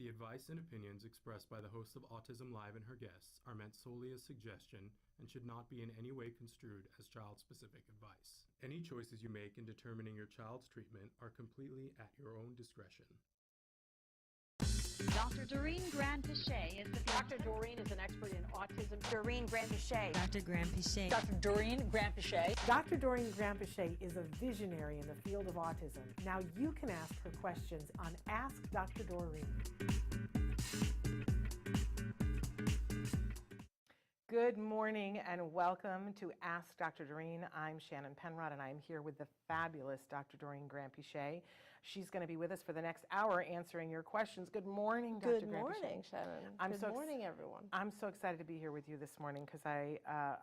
The advice and opinions expressed by the host of Autism-Live and her guests are meant solely as suggestion and should not be in any way construed as child-specific advice. Any choices you make in determining your child's treatment are completely at your own discretion. Dr. Doreen Granpeesheh is the Dr. Doreen is an expert in autism. Doreen Granpeesheh. Dr. Granpeesheh. Dr. Doreen Granpeesheh. Dr. Doreen Granpeesheh is a visionary in the field of autism. Now you can ask her questions on Ask Dr. Doreen. Good morning and welcome to Ask Dr. Doreen. I'm Shannon Penrod and I'm here with the fabulous Dr. Doreen Granpeesheh. She's going to be with us for the next hour answering your questions. Good morning, Dr. Granpeesheh. Good morning, Shannon. Good morning, everyone. I'm so excited to be here with you this morning because I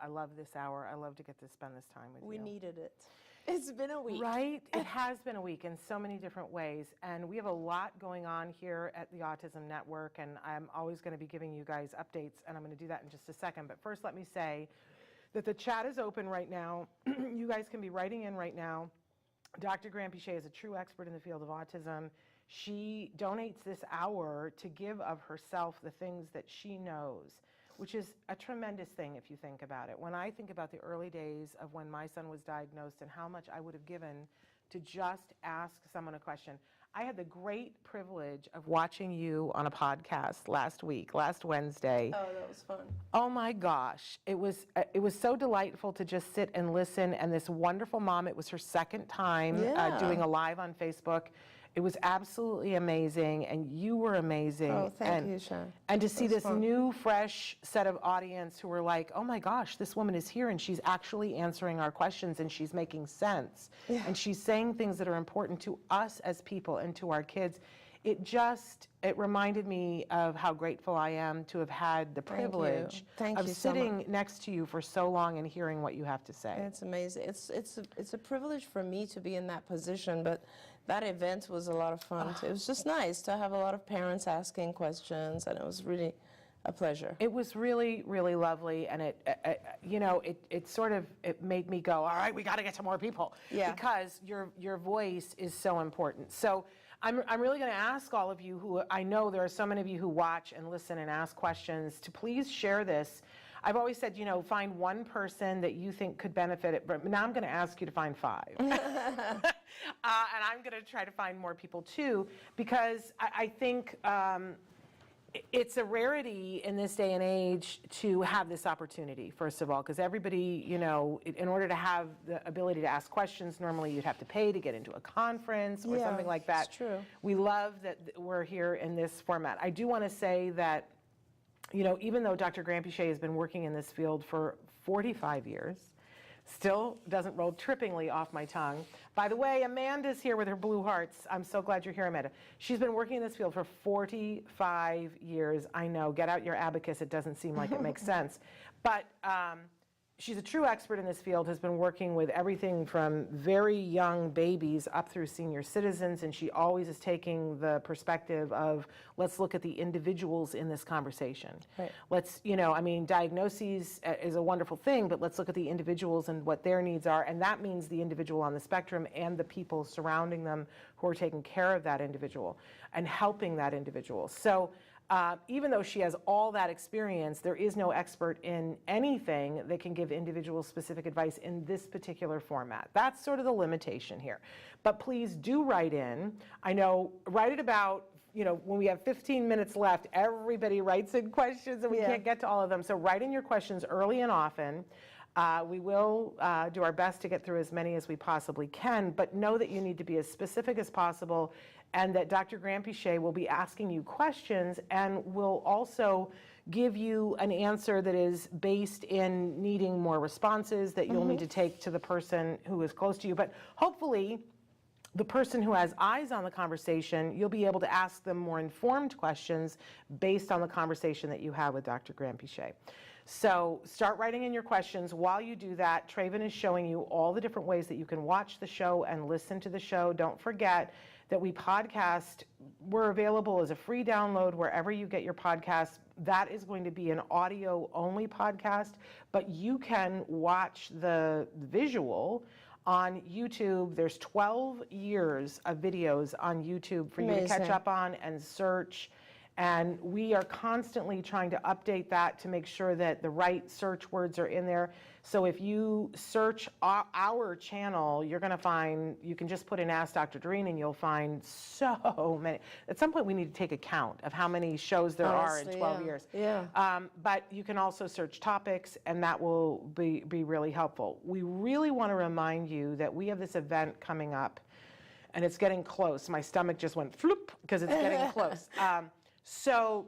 love this hour. I love to get to spend this time with you. We needed it. It's been a week. Right? It has been a week in so many different ways. And we have a lot going on here at the Autism Network. And I'm always going to be giving you guys updates. And I'm going to do that in just a second. But first, let me say that the chat is open right now. You guys can be writing in right now. Dr. Granpeesheh is a true expert in the field of autism. She donates this hour to give of herself the things that she knows, which is a tremendous thing if you think about it. When I think about the early days of when my son was diagnosed and how much I would have given to just ask someone a question. I had the great privilege of watching you on a podcast last Wednesday. Oh, that was fun. Oh my gosh, it was so delightful to just sit and listen. And this wonderful mom, it was her second time doing a live on Facebook. It was absolutely amazing, and you were amazing. Oh, thank you, Sean. And to see this new, fresh set of audience who were like, oh my gosh, this woman is here and she's actually answering our questions and she's making sense. Yeah. And she's saying things that are important to us as people and to our kids. It reminded me of how grateful I am to have had the privilege of sitting next to you for so long and hearing what you have to say. It's amazing. It's a privilege for me to be in that position, but that event was a lot of fun. It was just nice to have a lot of parents asking questions, and it was really a pleasure. It was really, really lovely, and it made me go, all right, we got to get to more people, because your voice is so important. So I'm really going to ask all of you who, I know there are so many of you who watch and listen and ask questions, to please share this. I've always said, find one person that you think could benefit it, but now I'm going to ask you to find 5. And I'm going to try to find more people too, because I think it's a rarity in this day and age to have this opportunity, first of all, because everybody, in order to have the ability to ask questions, normally you'd have to pay to get into a conference or something like that. It's true. We love that we're here in this format. I do want to say that, even though Dr. Granpeesheh has been working in this field for 45 years, still doesn't roll trippingly off my tongue. By the way, Amanda's here with her blue hearts. I'm so glad you're here, Amanda. She's been working in this field for 45 years. I know, get out your abacus. It doesn't seem like it makes sense. But she's a true expert in this field, has been working with everything from very young babies up through senior citizens, and she always is taking the perspective of, let's look at the individuals in this conversation. Right. Let's, diagnoses is a wonderful thing, but let's look at the individuals and what their needs are, and that means the individual on the spectrum and the people surrounding them who are taking care of that individual and helping that individual. So even though she has all that experience, there is no expert in anything that can give individual specific advice in this particular format. That's sort of the limitation here. But please do write in. I know, write it about, when we have 15 minutes left, everybody writes in questions and we can't get to all of them. So write in your questions early and often. We will do our best to get through as many as we possibly can, but know that you need to be as specific as possible, and that Dr. Granpeesheh will be asking you questions and will also give you an answer that is based in needing more responses that you'll need to take to the person who is close to you. But hopefully, the person who has eyes on the conversation, you'll be able to ask them more informed questions based on the conversation that you have with Dr. Granpeesheh. So start writing in your questions. While you do that, Traven is showing you all the different ways that you can watch the show and listen to the show. Don't forget that we podcast. We're available as a free download wherever you get your podcasts. That is going to be an audio-only podcast, but you can watch the visual on YouTube. There's 12 years of videos on YouTube for you to catch up on and search And we are constantly trying to update that to make sure that the right search words are in there. So if you search our channel, you're going to find, you can just put in Ask Dr. Doreen and you'll find so many. At some point we need to take a count of how many shows there are in 12 years. Yeah. But you can also search topics, and that will be really helpful. We really want to remind you that we have this event coming up, and it's getting close. My stomach just went floop because it's getting close. So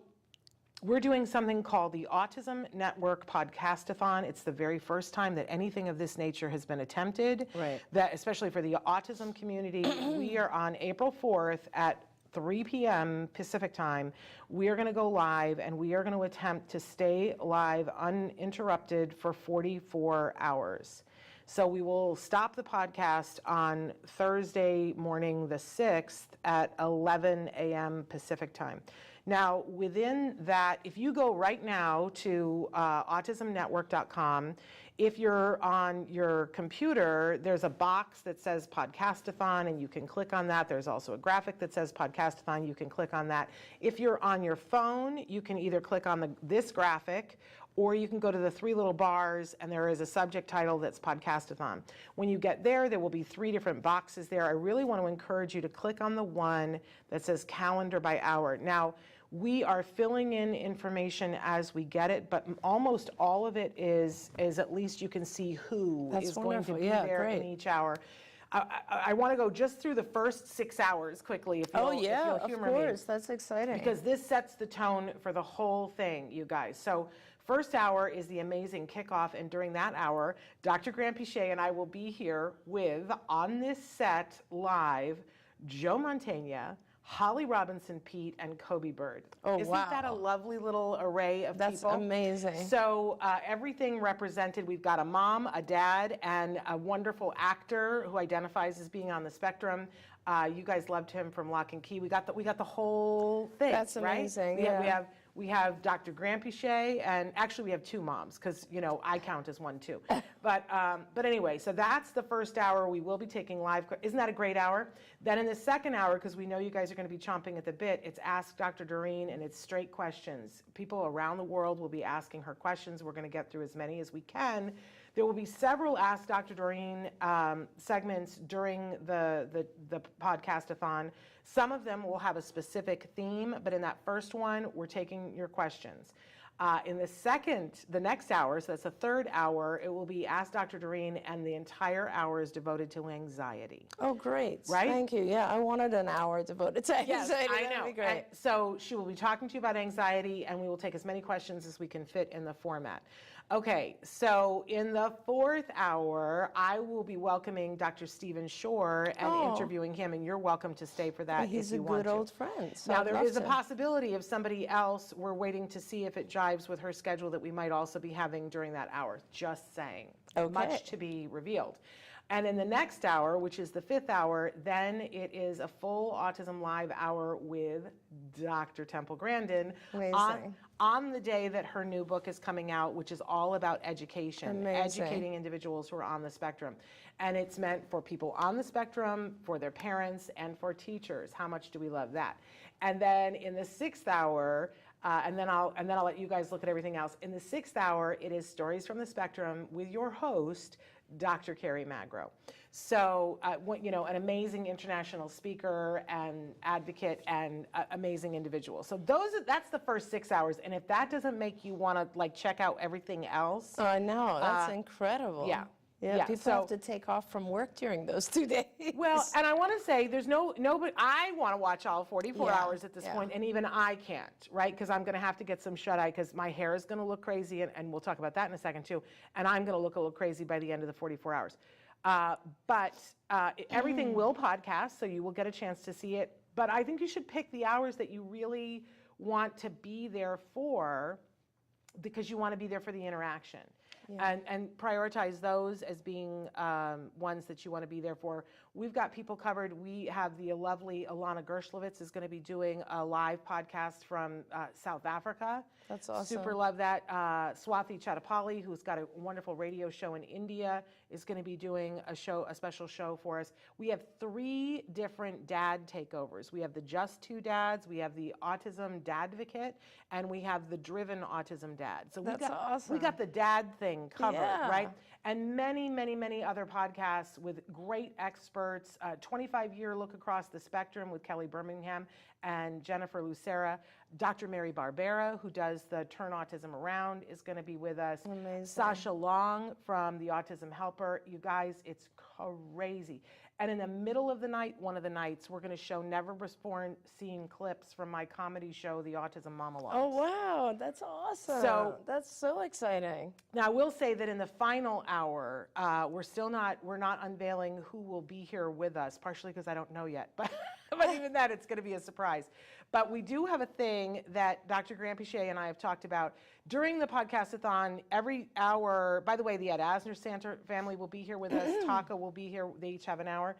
we're doing something called the Autism Network Podcastathon. It's the very first time that anything of this nature has been attempted. Right. That, especially for the autism community. We are on April 4th at 3 p.m. Pacific time. We are going to go live, and we are going to attempt to stay live uninterrupted for 44 hours. So we will stop the podcast on Thursday morning the 6th at 11 a.m. Pacific time. Now, within that, if you go right now to autismnetwork.com, if you're on your computer, there's a box that says Podcastathon, and you can click on that. There's also a graphic that says Podcastathon. You can click on that. If you're on your phone, you can either click on this graphic, or you can go to the 3 little bars, and there is a subject title that's Podcastathon. When you get there, there will be 3 different boxes there. I really want to encourage you to click on the one that says Calendar by Hour. Now, we are filling in information as we get it, but almost all of it is at least you can see who is going to be there in each hour. I want to go just through the first 6 hours quickly, if you'll, if you'll humor me. Of course, that's exciting. Because this sets the tone for the whole thing, you guys. So first hour is the amazing kickoff, and during that hour, Dr. Granpeesheh and I will be here with, on this set live, Joe Mantegna, Holly Robinson Pete, and Kobe Bird. Oh, Isn't wow. that a lovely little array of That's people? amazing. So everything represented, we've got a mom, a dad, and a wonderful actor who identifies as being on the spectrum. You guys loved him from Lock and Key. We got the whole thing. That's amazing. Right? We have Dr. Granpeesheh, and actually we have 2 moms, because I count as one too. But anyway, so that's the first hour. We will be taking live. Isn't that a great hour? Then in the second hour, because we know you guys are going to be chomping at the bit, it's Ask Dr. Doreen, and it's straight questions. People around the world will be asking her questions. We're going to get through as many as we can. There will be several Ask Dr. Doreen segments during the podcastathon. Some of them will have a specific theme, but in that first one, we're taking your questions. In the next hour, so that's the third hour, it will be Ask Dr. Doreen, and the entire hour is devoted to anxiety. Oh, great. Right? Thank you. Yeah, I wanted an hour devoted to anxiety. Yes, I know. That'd be great. And so she will be talking to you about anxiety, and we will take as many questions as we can fit in the format. Okay, so in the fourth hour, I will be welcoming Dr. Stephen Shore and interviewing him, and you're welcome to stay for that He's if you a want good to. old friend. So Now, I'd there love is a to. possibility of somebody else. We're waiting to see if it jives with her schedule that we might also be having during that hour. Just saying. Okay. Much to be revealed. And in the next hour, which is the fifth hour, then it is a full Autism Live hour with Dr. Temple Grandin Amazing. on the day that her new book is coming out, which is all about education, Amazing. educating individuals who are on the spectrum. And it's meant for people on the spectrum, for their parents, and for teachers. How much do we love that? And then in the sixth hour, and then I'll let you guys look at everything else. In the sixth hour, it is Stories from the Spectrum with your host, Dr. Carrie Magro. So, an amazing international speaker and advocate and amazing individual. So that's the first 6 hours. And if that doesn't make you want to check out everything else. Oh, I know. That's incredible. Yeah. Yeah, people have to take off from work during those 2 days. Well, and I want to say there's nobody, I want to watch all 44 hours at this point, and even I can't, right? Because I'm going to have to get some shut-eye because my hair is going to look crazy, and we'll talk about that in a second too, and I'm going to look a little crazy by the end of the 44 hours. But everything will podcast, so you will get a chance to see it, but I think you should pick the hours that you really want to be there for, because you want to be there for the interaction. Yeah. And prioritize those as being ones that you want to be there for. We've got people covered. We have the lovely Alana Gershlovitz is going to be doing a live podcast from South Africa. That's awesome. Super love that. Swathi Chatapalli, who's got a wonderful radio show in India, is going to be doing a special show for us. We have 3 different dad takeovers. We have the Just Two Dads, we have the Autism Dadvocate, and we have the Driven Autism Dad. So That's awesome. we got the dad thing covered, Yeah. right? And many, many, many other podcasts with great experts. 25-year look across the spectrum with Kelly Birmingham and Jennifer Lucera. Dr. Mary Barbera, who does the Turn Autism Around, is going to be with us. Amazing. Sasha Long from the Autism Helper. You guys, it's crazy. And in the middle of the night, one of the nights, we're going to show Never Before Seen clips from my comedy show, The Autism Monologues. Oh, wow. That's awesome. So- that's so exciting. Now, I will say that in the final hour, we're not unveiling who will be here with us, partially because I don't know yet, but even that, it's going to be a surprise. But we do have a thing that Dr. Granpeesheh and I have talked about during the podcast-a-thon. Every hour, by the way, the Ed Asner Center family will be here with us. Taka will be here. They each have an hour.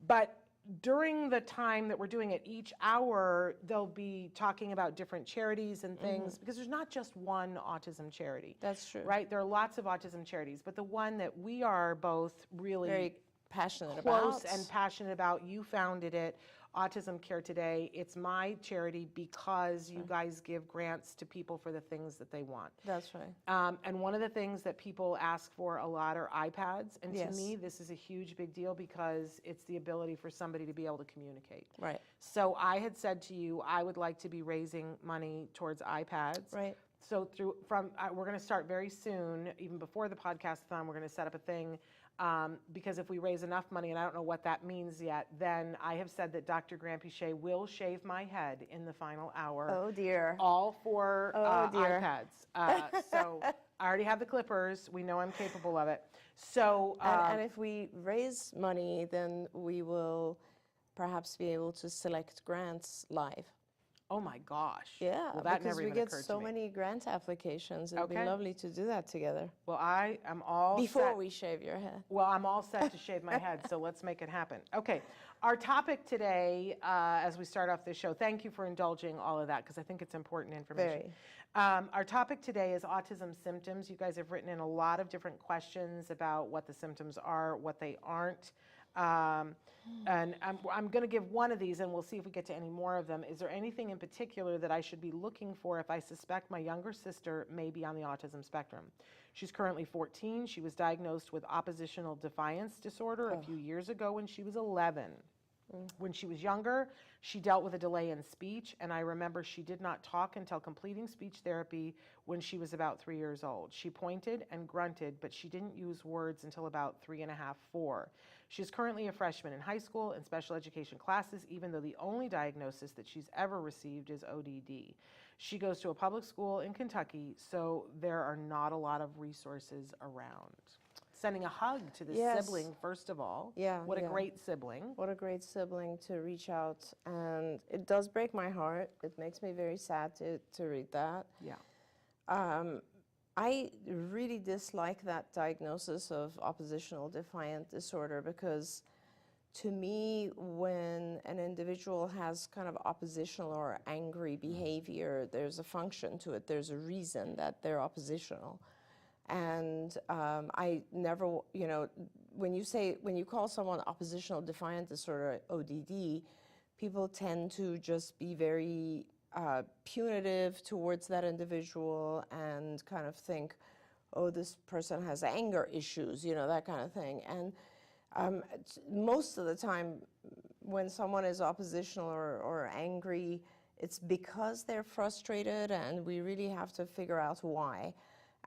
But during the time that we're doing it, each hour, they'll be talking about different charities and things, because there's not just one autism charity. That's true. Right? There are lots of autism charities, but the one that we are both really Very passionate close about. and passionate about, you founded it, Autism Care Today. It's my charity because you guys give grants to people for the things that they want. That's right. And one of the things that people ask for a lot are iPads. And to Yes. me, this is a huge big deal because it's the ability for somebody to be able to communicate. Right. So I had said to you, I would like to be raising money towards iPads. Right. So we're going to start very soon, even before the podcast-a-thon, we're going to set up a thing. Because if we raise enough money, and I don't know what that means yet, then I have said that Dr. Granpeesheh will shave my head in the final hour. Oh, dear. All for Oh, dear. iPads. So I already have the clippers. We know I'm capable of it. So And if we raise money, then we will perhaps be able to select grants live. oh my gosh. Yeah, Well, that because never we even get occurred so to me. many grant applications. It'd be Okay. lovely to do that together. Well, I am all Before set. we shave your head. Well, I'm all set to shave my head, so let's make it happen. Okay, our topic today, as we start off this show, thank you for indulging all of that, because I think it's important information. Our topic today is autism symptoms. You guys have written in a lot of different questions about what the symptoms are, what they aren't. And I'm going to give one of these, and we'll see if we get to any more of them. Is there anything in particular that I should be looking for if I suspect my younger sister may be on the autism spectrum? She's currently 14. She was diagnosed with oppositional defiance disorder a few years ago when she was 11. When she was younger, she dealt with a delay in speech, and I remember she did not talk until completing speech therapy when she was about 3 years old. She pointed and grunted, but she didn't use words until about 3.5, 4. She's currently a freshman in high school in special education classes, even though the only diagnosis that she's ever received is ODD. She goes to a public school in Kentucky, so there are not a lot of resources around. Sending a hug to the Yes. sibling, first of all. Yeah, What a yeah. great sibling. What a great sibling to reach out. And it does break my heart. It makes me very sad to read that. Yeah. I really dislike that diagnosis of oppositional defiant disorder because to me, when an individual has kind of oppositional or angry behavior, there's a function to it. There's a reason that they're oppositional. And I never, when you call someone oppositional defiant disorder, ODD, people tend to just be very punitive towards that individual and kind of think, oh, this person has anger issues, that kind of thing. And most of the time, when someone is oppositional or angry, it's because they're frustrated, and we really have to figure out why.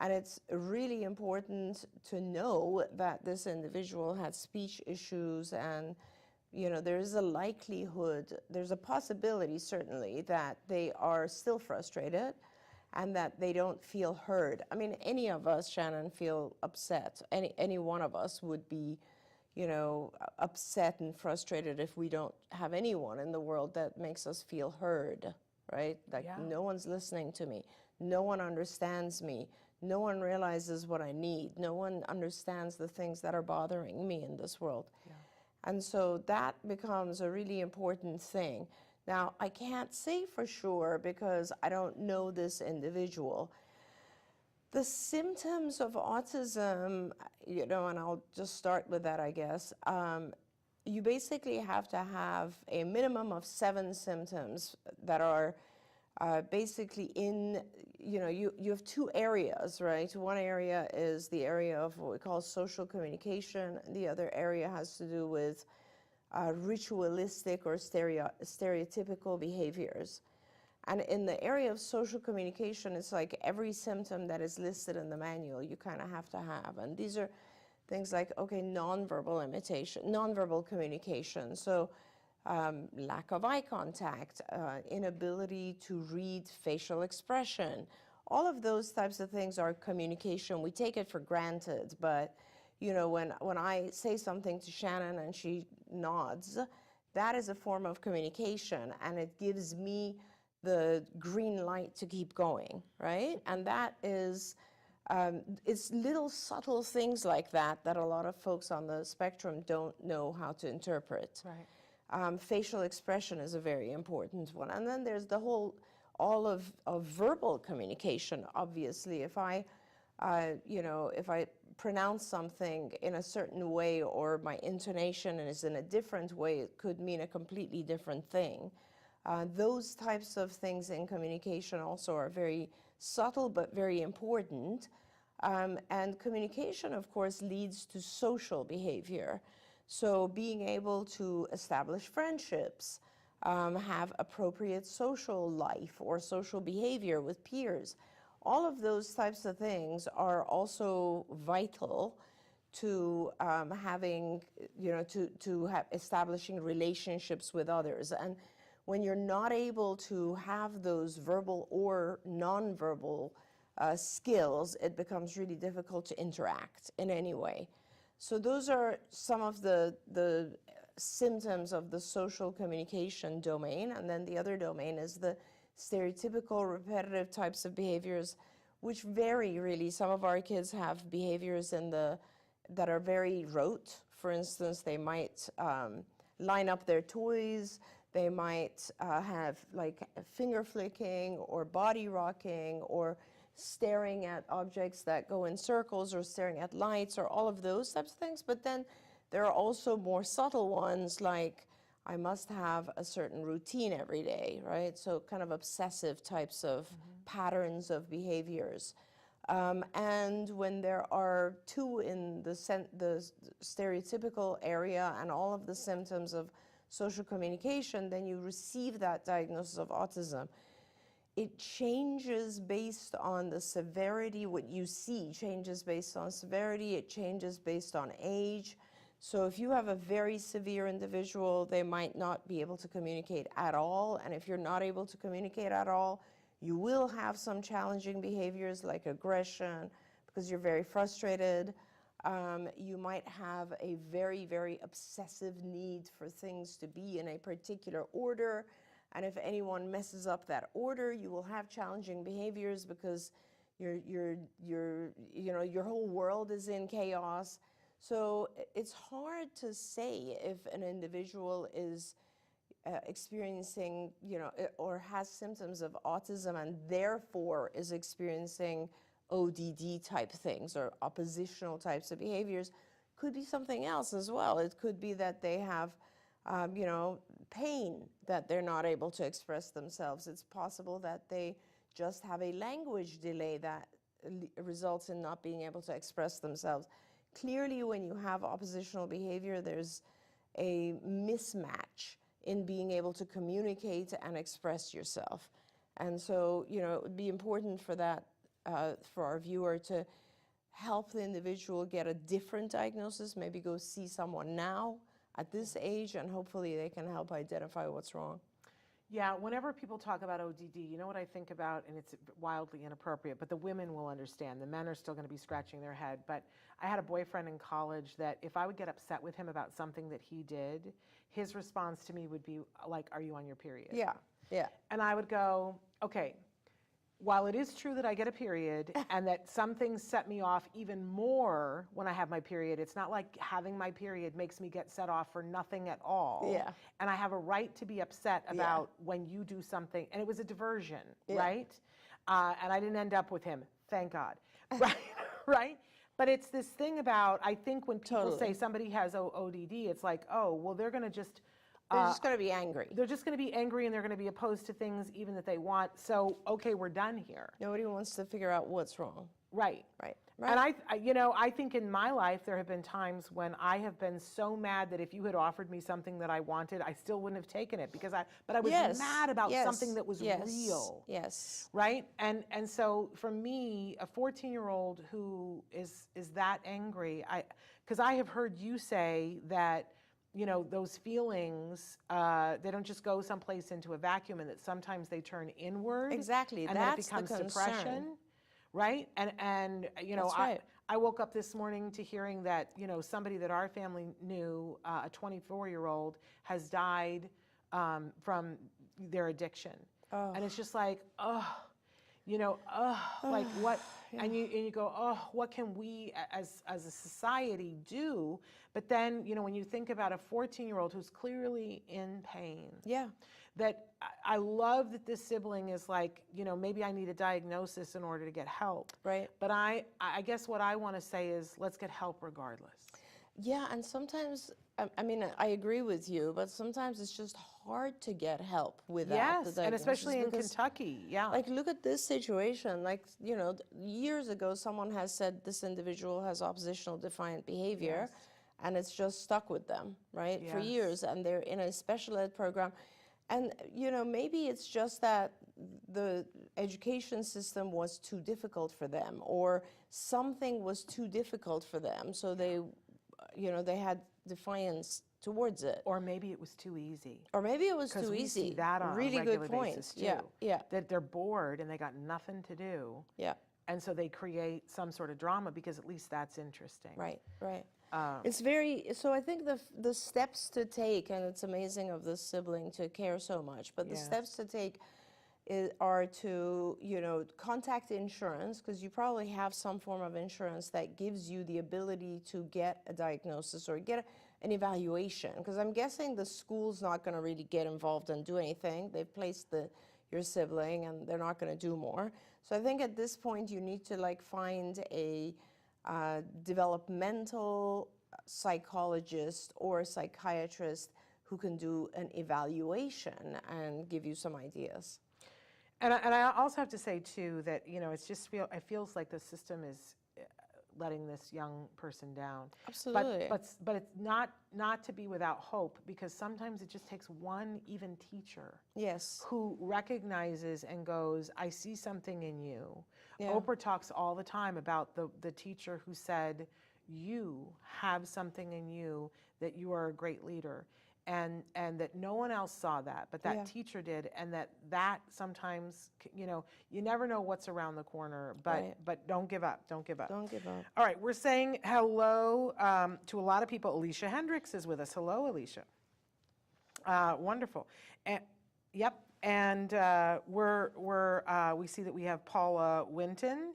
And it's really important to know that this individual had speech issues, and there is a likelihood, there's a possibility certainly that they are still frustrated and that they don't feel heard. I mean, any of us, Shannon, feel upset. Any one of us would be, upset and frustrated if we don't have anyone in the world that makes us feel heard, right? Like, Yeah. no one's listening to me. No one understands me. No one realizes what I need. No one understands the things that are bothering me in this world. Yeah. And so that becomes a really important thing. Now, I can't say for sure because I don't know this individual. The symptoms of autism, and I'll just start with that, I guess. You basically have to have a minimum of 7 symptoms that are basically you have 2 areas, right? One area is the area of what we call social communication. The other area has to do with ritualistic or stereotypical behaviors. And in the area of social communication, it's like every symptom that is listed in the manual, you kind of have to have. And these are things like, nonverbal communication. So lack of eye contact, inability to read facial expression. All of those types of things are communication. We take it for granted, but when I say something to Shannon and she nods, that is a form of communication, and it gives me the green light to keep going, right? And that is, it's little subtle things like that that a lot of folks on the spectrum don't know how to interpret. Right. Facial expression is a very important one. And then there's all of verbal communication, obviously. If I pronounce something in a certain way or my intonation is in a different way, it could mean a completely different thing. Those types of things in communication also are very subtle but very important. And communication, of course, leads to social behavior. So being able to establish friendships, have appropriate social life or social behavior with peers. All of those types of things are also vital to establishing relationships with others. And when you're not able to have those verbal or nonverbal skills, it becomes really difficult to interact in any way. So those are some of the symptoms of the social communication domain. And then the other domain is the stereotypical repetitive types of behaviors, which vary really. Some of our kids have behaviors that are very rote. For instance, they might line up their toys. They might have like finger flicking or body rocking or staring at objects that go in circles or staring at lights or all of those types of things. But then there are also more subtle ones like I must have a certain routine every day, right? So kind of obsessive types of patterns of behaviors. And when there are 2 in the stereotypical area and all of the symptoms of social communication, then you receive that diagnosis of autism. It changes based on the severity. What you see changes based on severity. It changes based on age. So if you have a very severe individual, they might not be able to communicate at all. And if you're not able to communicate at all, you will have some challenging behaviors like aggression because you're very frustrated. You might have a very, very obsessive need for things to be in a particular order. And if anyone messes up that order, you will have challenging behaviors because your whole world is in chaos. So it's hard to say if an individual is experiencing, or has symptoms of autism and therefore is experiencing ODD type things or oppositional types of behaviors. Could be something else as well. It could be that they have, pain that they're not able to express themselves. It's possible that they just have a language delay that results in not being able to express themselves. Clearly, when you have oppositional behavior, there's a mismatch in being able to communicate and express yourself. And so, it would be important for that, for our viewer to help the individual get a different diagnosis, maybe go see someone now at this age, and hopefully they can help identify what's wrong. Yeah, whenever people talk about ODD, you know what I think about, and it's wildly inappropriate, but the women will understand. The men are still going to be scratching their head. But I had a boyfriend in college that if I would get upset with him about something that he did, his response to me would be like, "Are you on your period?" Yeah. And I would go, "Okay, while it is true that I get a period and that some things set me off even more when I have my period, it's not like having my period makes me get set off for nothing at all. Yeah. And I have a right to be upset about when you do something, and it was a diversion, Yeah. right? And I didn't end up with him, thank God, right? Right? But it's this thing about, I think when people Totally. say somebody has ODD, it's like, oh, well, they're going to just They're just going to be angry. they're just going to be angry and they're going to be opposed to things even that they want. So, okay, we're done here. Nobody wants to figure out what's wrong. Right. Right. And I think in my life there have been times when I have been so mad that if you had offered me something that I wanted, I still wouldn't have taken it because I was Yes. mad about Yes. something that was Yes. real. Yes. Right? And so for me, a 14-year-old who is that angry, because I have heard you say that, you know, those feelings, they don't just go someplace into a vacuum, and that sometimes they turn inward. Exactly. And That's then it becomes the concern. depression. Right? And you know, That's right. I woke up this morning to hearing that, you know, somebody that our family knew, a 24-year-old, has died from their addiction. Oh. And it's just like, like what, and you go, oh, what can we as a society do? But then, you know, when you think about a 14-year-old who's clearly in pain, Yeah. that I love that this sibling is like, you know, maybe I need a diagnosis in order to get help. Right. But I guess what I want to say is let's get help regardless. Yeah, and sometimes, I mean, I agree with you, but sometimes it's just hard to get help without the Yes, diagnosis. and especially in because, Kentucky, yeah. like, look at this situation. Like, you know, years ago, someone has said this individual has oppositional defiant behavior, and it's just stuck with them, right, for Yes. years, and they're in a special ed program. And, you know, maybe it's just that the education system was too difficult for them, or something was too difficult for them, so they, you know, they had defiance towards it. Or maybe it was too easy. Or maybe it was 'Cause too we easy. see that on really a regular good point. basis too. Yeah, yeah, That they're bored and they got nothing to do. yeah. And so they create some sort of drama because at least that's interesting. Right, right. It's very, so I think the steps to take, and it's amazing of this sibling to care so much, but the Yes. steps to take are to, you know, contact insurance, because you probably have some form of insurance that gives you the ability to get a diagnosis or get an evaluation, because I'm guessing the school's not going to really get involved and do anything. They've placed your sibling and they're not going to do more. So I think at this point you need to like find a developmental psychologist or psychiatrist who can do an evaluation and give you some ideas. And I also have to say too that, you know, it feels like the system is letting this young person down. Absolutely. But it's not to be without hope, because sometimes it just takes one even teacher Yes. who recognizes and goes, I see something in you. Yeah. Oprah talks all the time about the teacher who said, you have something in you, that you are a great leader. And that no one else saw that, but that Yeah. teacher did, and that sometimes, you know, you never know what's around the corner, Right. but don't give up, don't give up. Don't give up. All right, we're saying hello to a lot of people. Alicia Hendricks is with us. Hello, Alicia. Wonderful. And, yep, and we see that we have Paula Winton.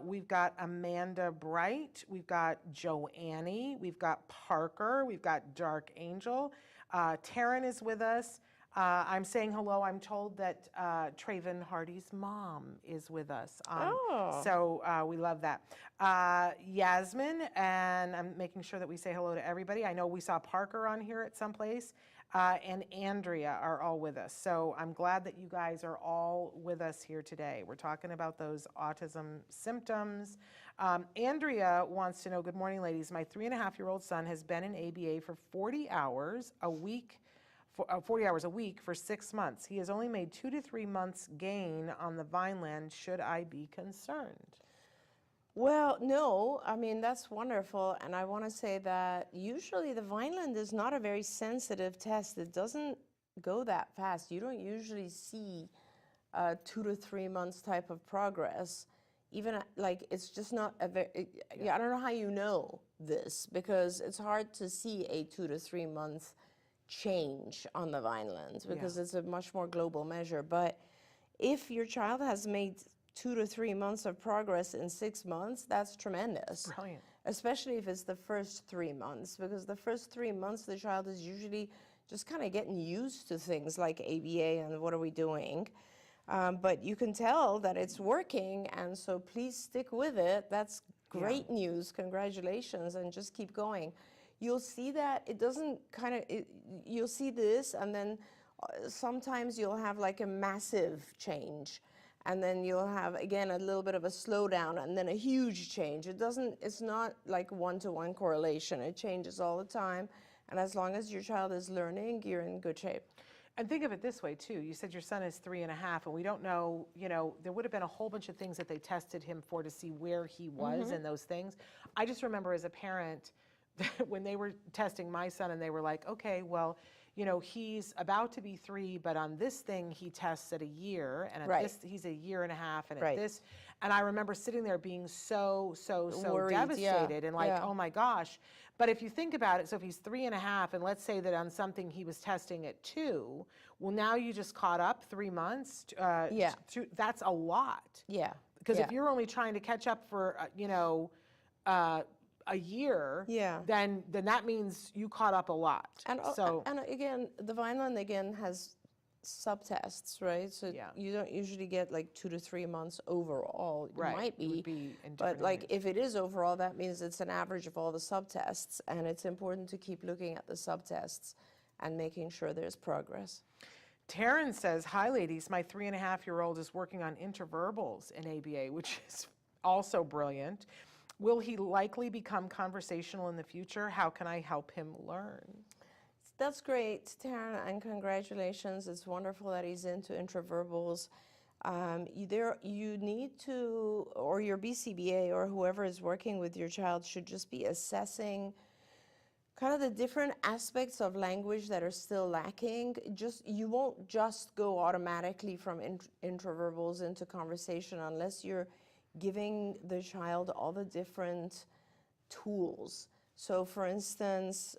We've got Amanda Bright, we've got Joannie, we've got Parker, we've got Dark Angel. Taryn is with us. I'm saying hello. I'm told that Traven Hardy's mom is with us. So we love that. Yasmin, and I'm making sure that we say hello to everybody. I know we saw Parker on here at some place. And Andrea are all with us. So I'm glad that you guys are all with us here today. We're talking about those autism symptoms. Andrea wants to know, good morning, ladies. My 3.5-year-old son has been in ABA for 40 hours a week for 6 months. He has only made 2 to 3 months gain on the Vineland. Should I be concerned? Well, no, I mean, that's wonderful. And I want to say that usually the Vineland is not a very sensitive test. It doesn't go that fast. You don't usually see 2 to 3 months type of progress. Even like, it's just not a very, I don't know how you know this, because it's hard to see a 2 to 3 month change on the Vineland, because it's a much more global measure. But if your child has made 2 to 3 months of progress in 6 months, that's tremendous. Brilliant. Especially if it's the first 3 months, because the first 3 months the child is usually just kind of getting used to things like ABA and what are we doing. But you can tell that it's working, and so please stick with it. That's great news. Congratulations, and just keep going. You'll see that it doesn't kind of, you'll see this, and then sometimes you'll have like a massive change. And then you'll have, again, a little bit of a slowdown and then a huge change. It's not like one-to-one correlation. It changes all the time. And as long as your child is learning, you're in good shape. And think of it this way, too. You said your son is 3.5, and we don't know, there would have been a whole bunch of things that they tested him for to see where he was in those things. I just remember as a parent, when they were testing my son, and they were like, okay, well, he's about to be 3, but on this thing he tests at a year, and at this he's 1.5 years, and at this, and I remember sitting there being so worried, devastated, and like, oh my gosh. But if you think about it, so if he's 3.5, and let's say that on something he was testing at 2, well, now you just caught up 3 months. That's a lot. Yeah. Because if you're only trying to catch up for, a year, then that means you caught up a lot. And again, the Vineland again has subtests, right? So you don't usually get like 2 to 3 months overall. It might be, but like if it is overall, that means it's an average of all the subtests, and it's important to keep looking at the subtests and making sure there's progress. Taryn says, hi ladies, my 3.5-year-old is working on interverbals in ABA, which is also brilliant. Will he likely become conversational in the future? How can I help him learn? That's great, Taryn, and congratulations. It's wonderful that he's into interverbals. You need to, or your BCBA or whoever is working with your child should just be assessing kind of the different aspects of language that are still lacking. You won't just go automatically from intraverbals into conversation unless you're giving the child all the different tools. So for instance,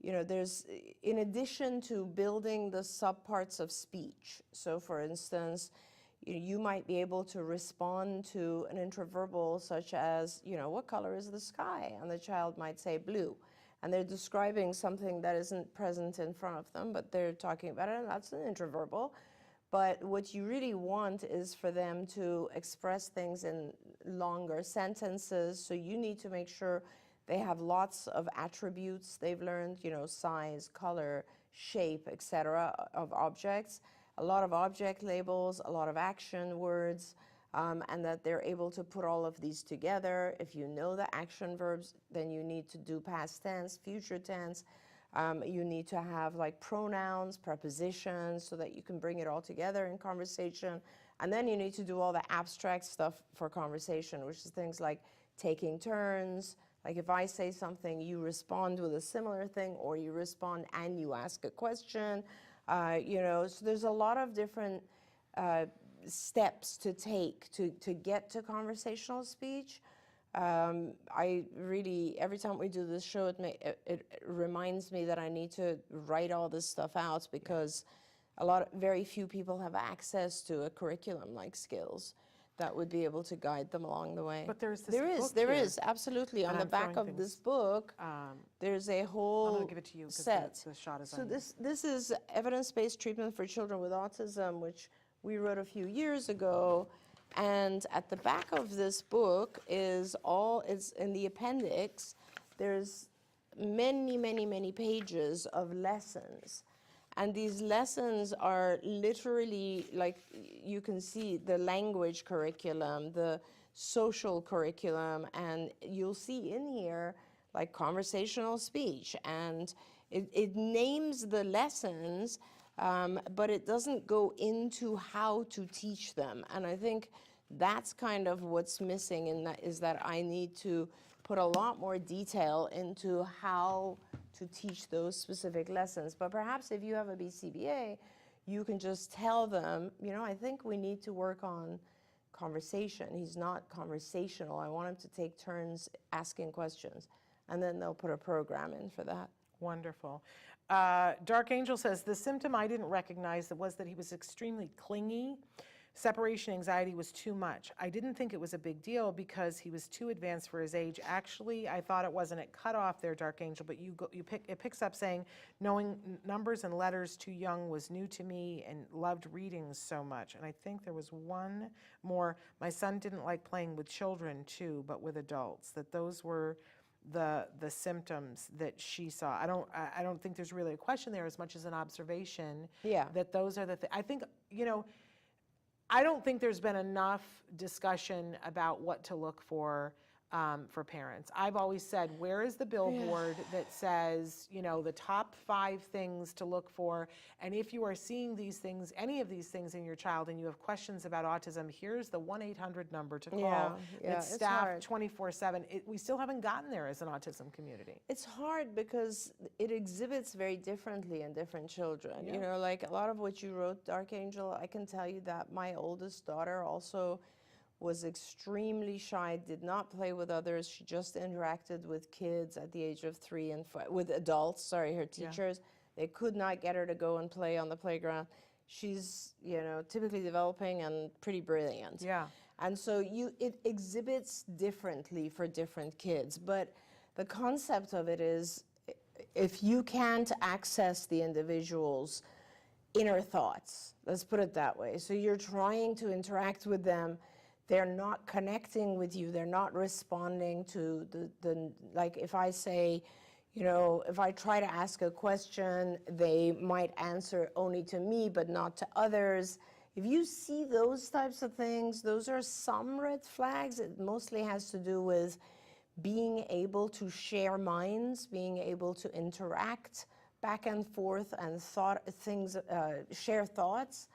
there's, in addition to building the subparts of speech, so for instance, you might be able to respond to an intraverbal such as, what color is the sky? And the child might say blue. And they're describing something that isn't present in front of them, but they're talking about it, and that's an intraverbal. But what you really want is for them to express things in longer sentences, so you need to make sure they have lots of attributes they've learned, size, color, shape, etc. of objects, a lot of object labels, a lot of action words, and that they're able to put all of these together. If you know the action verbs, then you need to do past tense, future tense. You need to have like pronouns, prepositions, so that you can bring it all together in conversation. And then you need to do all the abstract stuff for conversation, which is things like taking turns. Like if I say something, you respond with a similar thing, or you respond and you ask a question. So there's a lot of different steps to take to get to conversational speech. I really, every time we do this show, it reminds me that I need to write all this stuff out, because very few people have access to a curriculum like Skills that would be able to guide them along the way. But there is absolutely. On the back of this book, there's a whole I'm going to give it to you set. The shot is so on you. This is Evidence-Based Treatment for Children with Autism, which we wrote a few years ago. And at the back of this book it's in the appendix, there's many pages of lessons. And these lessons are literally, like you can see, the language curriculum, the social curriculum, and you'll see in here like conversational speech. And it names the lessons, but it doesn't go into how to teach them. And I think that's kind of what's missing in that, is that I need to put a lot more detail into how to teach those specific lessons. But perhaps if you have a BCBA, you can just tell them, I think we need to work on conversation. He's not conversational. I want him to take turns asking questions. And then they'll put a program in for that. Wonderful. Dark Angel says, the symptom I didn't recognize was that he was extremely clingy. Separation anxiety was too much. I didn't think it was a big deal because he was too advanced for his age. Actually, I thought it wasn't. It cut off there, Dark Angel, but it picks up saying, knowing numbers and letters too young was new to me and loved reading so much. And I think there was one more. My son didn't like playing with children too, but with adults. That those were the symptoms that she saw. I don't think there's really a question there as much as an observation. Yeah. That those are the things. I think, I don't think there's been enough discussion about what to look for parents. I've always said, where is the billboard that says, the top 5 things to look for? And if you are seeing these things, any of these things in your child, and you have questions about autism, here's the 1-800 number to call. It's staffed 24/7. We still haven't gotten there as an autism community. It's hard because it exhibits very differently in different children. Yeah. Like a lot of what you wrote, Dark Angel, I can tell you that my oldest daughter also was extremely shy, did not play with others. She just interacted with kids at the age of 3 and 5, with adults, her teachers. Yeah. They could not get her to go and play on the playground. She's, typically developing and pretty brilliant. Yeah. And so it exhibits differently for different kids. But the concept of it is, if you can't access the individual's inner thoughts, let's put it that way. So you're trying to interact with them, they're not connecting with you, they're not responding to like if I say, if I try to ask a question, they might answer only to me but not to others. If you see those types of things, those are some red flags. It mostly has to do with being able to share minds, being able to interact back and forth and share thoughts.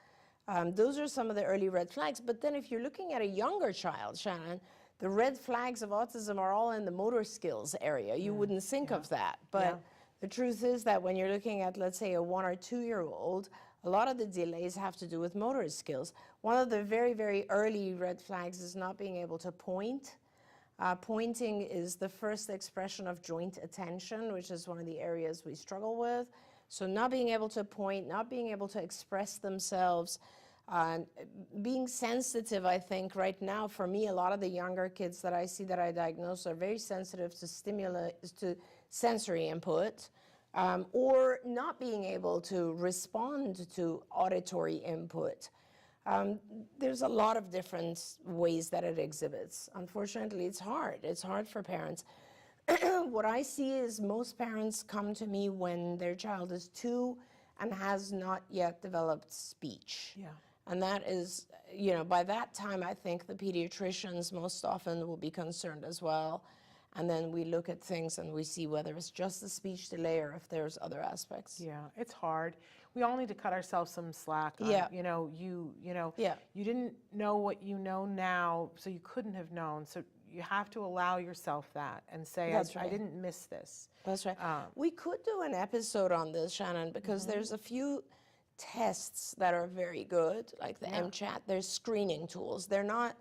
Those are some of the early red flags. But then if you're looking at a younger child, Shannon, the red flags of autism are all in the motor skills area. You wouldn't think of that. But the truth is that when you're looking at, let's say, a 1 or 2-year-old, a lot of the delays have to do with motor skills. One of the very, very early red flags is not being able to point. Pointing is the first expression of joint attention, which is one of the areas we struggle with. So not being able to point, not being able to express themselves, being sensitive, I think, right now, for me, a lot of the younger kids that I see that I diagnose are very sensitive to sensory input, or not being able to respond to auditory input. There's a lot of different ways that it exhibits. Unfortunately, it's hard. It's hard for parents. What I see is most parents come to me when their child is 2 and has not yet developed speech. Yeah. And that is, by that time, I think the pediatricians most often will be concerned as well. And then we look at things and we see whether it's just the speech delay or if there's other aspects. Yeah, it's hard. We all need to cut ourselves some slack. Yeah. You didn't know what you know now, so you couldn't have known. So you have to allow yourself that and say, I didn't miss this. That's right. We could do an episode on this, Shannon, because there's a few tests that are very good, like the MCHAT. There's screening tools. They're not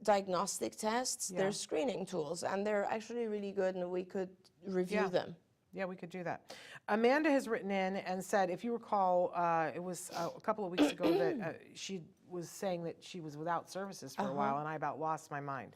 diagnostic tests, they're screening tools, and they're actually really good, and we could review them. Yeah, we could do that. Amanda has written in and said, if you recall, it was a couple of weeks ago that she was saying that she was without services for a while, and I about lost my mind.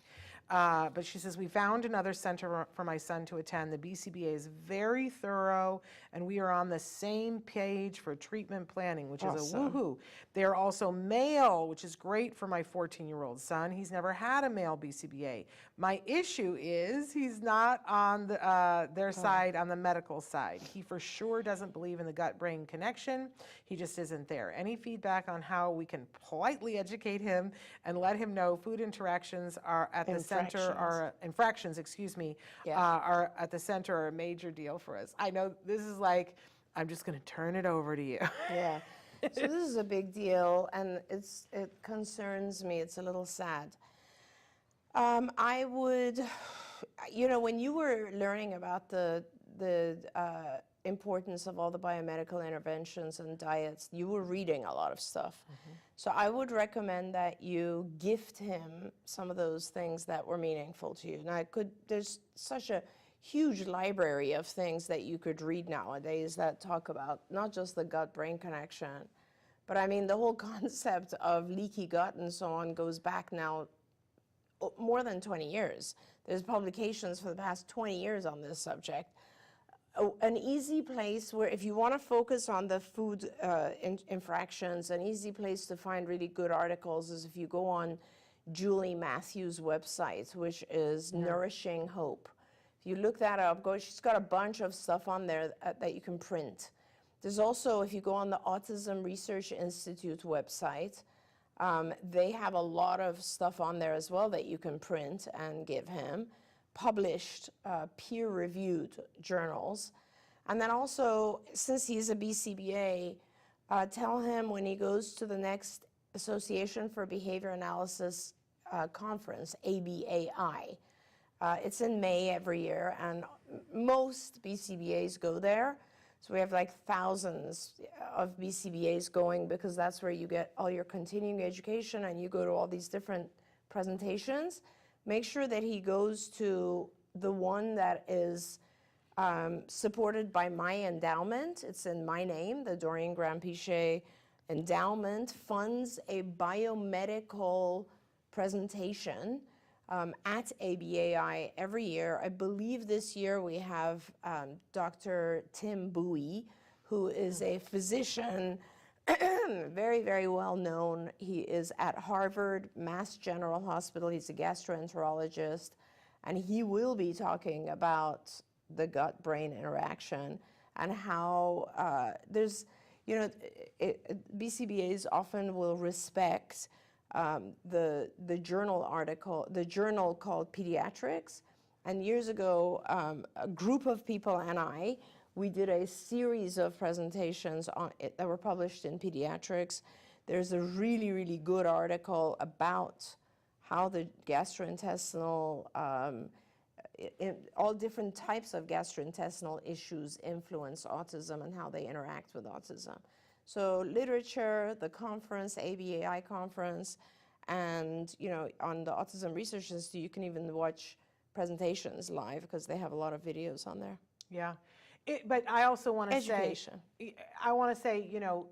But she says, we found another center for my son to attend. The BCBA is very thorough, and we are on the same page for treatment planning, which is a woohoo. They're also male, which is great for my 14-year-old son. He's never had a male BCBA. My issue is he's not on their side, on the medical side. He for sure doesn't believe in the gut-brain connection. He just isn't there. Any feedback on how we can politely educate him and let him know food interactions are at the center, are infractions, are at the center are a major deal for us. I know this is like, I'm just going to turn it over to you. Yeah. So this is a big deal, and it concerns me. It's a little sad. I would, when you were learning about the importance of all the biomedical interventions and diets, you were reading a lot of stuff. So I would recommend that you gift him some of those things that were meaningful to you. Now, there's such a huge library of things that you could read nowadays that talk about not just the gut-brain connection, but I mean, the whole concept of leaky gut and so on goes back now more than 20 years. There's publications for the past 20 years on this subject. An easy place where, if you want to focus on the food infractions, an easy place to find really good articles is if you go on Julie Matthews' website, which is Nourishing Hope. If you look that up, she's got a bunch of stuff on there that you can print. There's also, if you go on the Autism Research Institute website, they have a lot of stuff on there as well that you can print and give him, published, peer-reviewed journals. And then also, since he's a BCBA, tell him when he goes to the next Association for Behavior Analysis conference, ABAI. It's in May every year, and most BCBAs go there. So we have like thousands of BCBAs going, because that's where you get all your continuing education and you go to all these different presentations. Make sure that he goes to the one that is supported by my endowment. It's in my name. The Doreen Granpeesheh Endowment funds a biomedical presentation at ABAI every year. I believe this year we have Dr. Tim Bowie, who is a physician, very, very well known. He is at Harvard Mass General Hospital. He's a gastroenterologist, and he will be talking about the gut-brain interaction and how there's, you know, BCBAs often will respect the journal article, the journal called Pediatrics. And years ago, a group of people and we did a series of presentations on it that were published in Pediatrics. There's a really, really good article about how the gastrointestinal, all different types of gastrointestinal issues influence autism and how they interact with autism. So literature, the conference, ABAI conference, and you know, on the Autism Research Institute, you can even watch presentations live because they have a lot of videos on there. Yeah, but I also want to say, you know,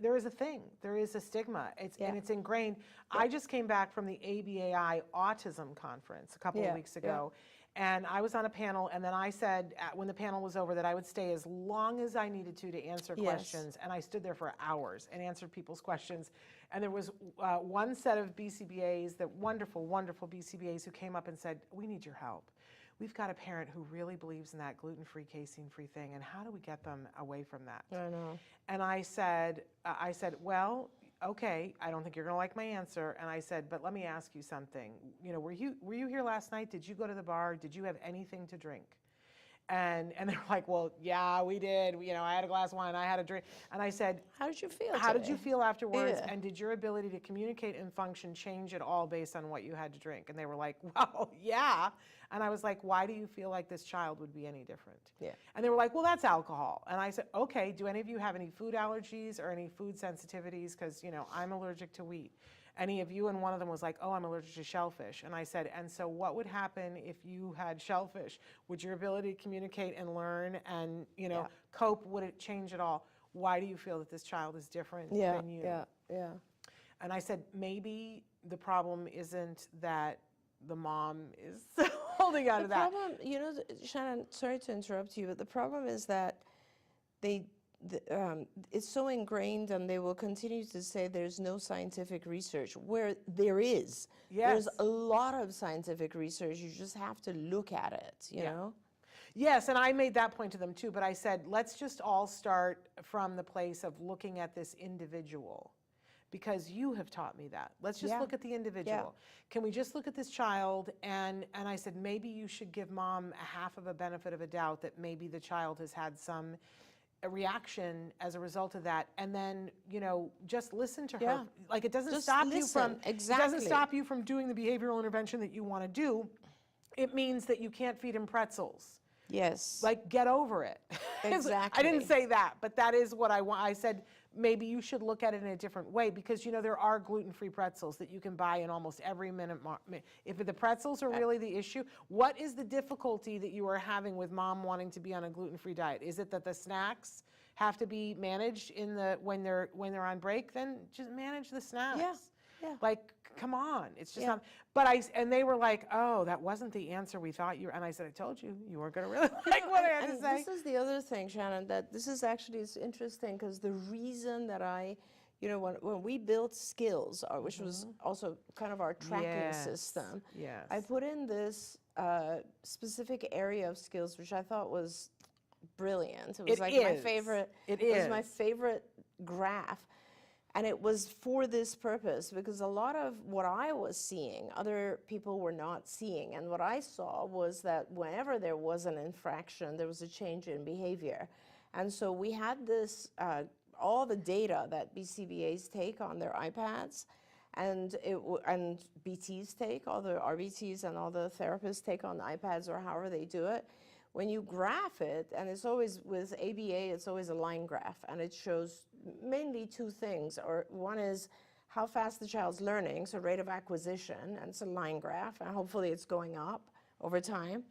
there is a thing, there is a stigma, and it's ingrained. I just came back from the ABAI Autism Conference a couple of weeks ago. And I was on a panel, and then I said, when the panel was over, that I would stay as long as I needed to answer questions. And I stood there for hours and answered people's questions. And there was one set of BCBAs, the wonderful, wonderful BCBAs, who came up and said, we need your help. We've got a parent who really believes in that gluten-free, casein-free thing, and how do we get them away from that? I know. And I said, well, okay, I don't think you're going to like my answer. And I said, but let me ask you something. You know, were you here last night? Did you go to the bar? Did you have anything to drink? And they're like, well, yeah, we did. You know, I had a glass of wine, I had a drink. And I said, how did you feel How today? did you feel afterwards? Yeah. And did your ability to communicate and function change at all based on what you had to drink? And they were like, well, yeah. And I was like, why do you feel like this child would be any different? Yeah. And they were like, well, that's alcohol. And I said, okay, do any of you have any food allergies or any food sensitivities? Because, you know, I'm allergic to wheat. Any of you? And one of them was like, oh, I'm allergic to shellfish. And I said, and so what would happen if you had shellfish? Would your ability to communicate and learn and, you know, cope, would it change at all? Why do you feel that this child is different than you? Yeah. And I said, maybe the problem isn't that the mom is holding on to that. The problem, you know, Shannon, sorry to interrupt you, but the problem is that it's so ingrained, and they will continue to say there's no scientific research, where there is. Yes. There's a lot of scientific research. You just have to look at it, you know? Yes, and I made that point to them too, but I said, let's just all start from the place of looking at this individual, because you have taught me that. Let's just look at the individual. Can we just look at this child? And I said, maybe you should give mom a half of a benefit of a doubt that maybe the child has had some reaction as a result of that, and then, you know, just listen to her. Like, it doesn't stop you from it doesn't stop you from doing the behavioral intervention that you want to do. It means that you can't feed him pretzels. Yes. Like, get over it. Exactly. I didn't say that, but that is what I want. I said, maybe you should look at it in a different way, because there are gluten-free pretzels that you can buy in almost every if the pretzels are really the issue, what is the difficulty that you are having with mom wanting to be on a gluten-free diet? Is it that the snacks have to be managed when they're on break? Then just manage the snacks. Yeah. Like, come on, it's just not. But and they were like, oh, that wasn't the answer we thought you were. And I said, I told you, you weren't going to really like what I had to say. This is the other thing, Shannon, that this is actually is interesting, because the reason that when we built Skills, which was also kind of our tracking system, I put in this specific area of Skills, which I thought was brilliant. It was my favorite. It was my favorite graph. And it was for this purpose, because a lot of what I was seeing, other people were not seeing. And what I saw was that whenever there was an infraction, there was a change in behavior. And so we had this, all the data that BCBAs take on their iPads, and BTs take, all the RBTs and all the therapists take on the iPads, or however they do it. When you graph it, and it's always with ABA, it's always a line graph, and it shows mainly two things. Or one is how fast the child's learning, so rate of acquisition, and it's a line graph, and hopefully it's going up over time.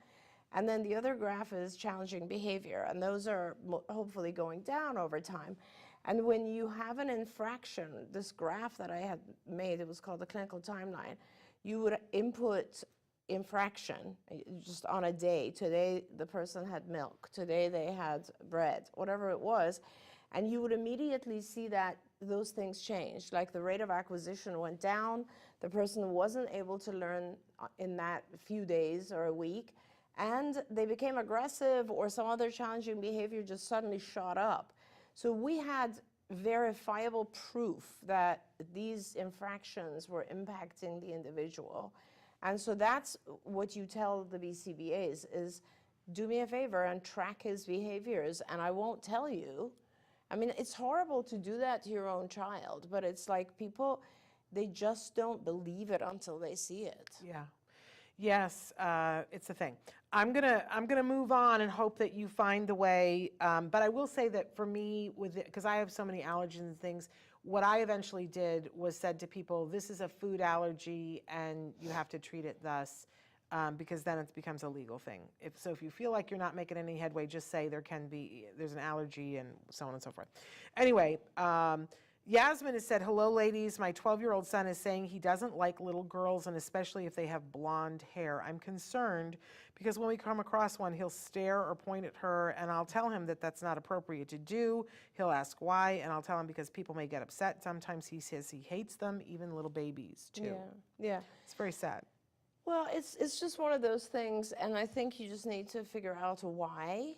And then the other graph is challenging behavior, and those are hopefully going down over time. And when you have an infraction, this graph that I had made, it was called the clinical timeline, you would input infraction just on a day. Today the person had milk, today they had bread, whatever it was, and you would immediately see that those things changed. Like the rate of acquisition went down, the person wasn't able to learn in that few days or a week, and they became aggressive, or some other challenging behavior just suddenly shot up. So we had verifiable proof that these infractions were impacting the individual. And so that's what you tell the BCBAs is, do me a favor and track his behaviors, and I won't tell you. I mean, it's horrible to do that to your own child, but it's like people, they just don't believe it until they see it. Yeah. Yes, it's a thing. I'm gonna move on and hope that you find the way. But I will say that for me, because I have so many allergens and things, what I eventually did was said to people, this is a food allergy and you have to treat it thus, because then it becomes a legal thing. If you feel like you're not making any headway, just say there's an allergy and so on and so forth. Anyway, Yasmin has said, hello ladies, my 12-year-old son is saying he doesn't like little girls, and especially if they have blonde hair. I'm concerned because when we come across one, he'll stare or point at her, and I'll tell him that that's not appropriate to do. He'll ask why, and I'll tell him because people may get upset. Sometimes he says he hates them, even little babies too. Yeah. It's very sad. Well, it's just one of those things, and I think you just need to figure out why.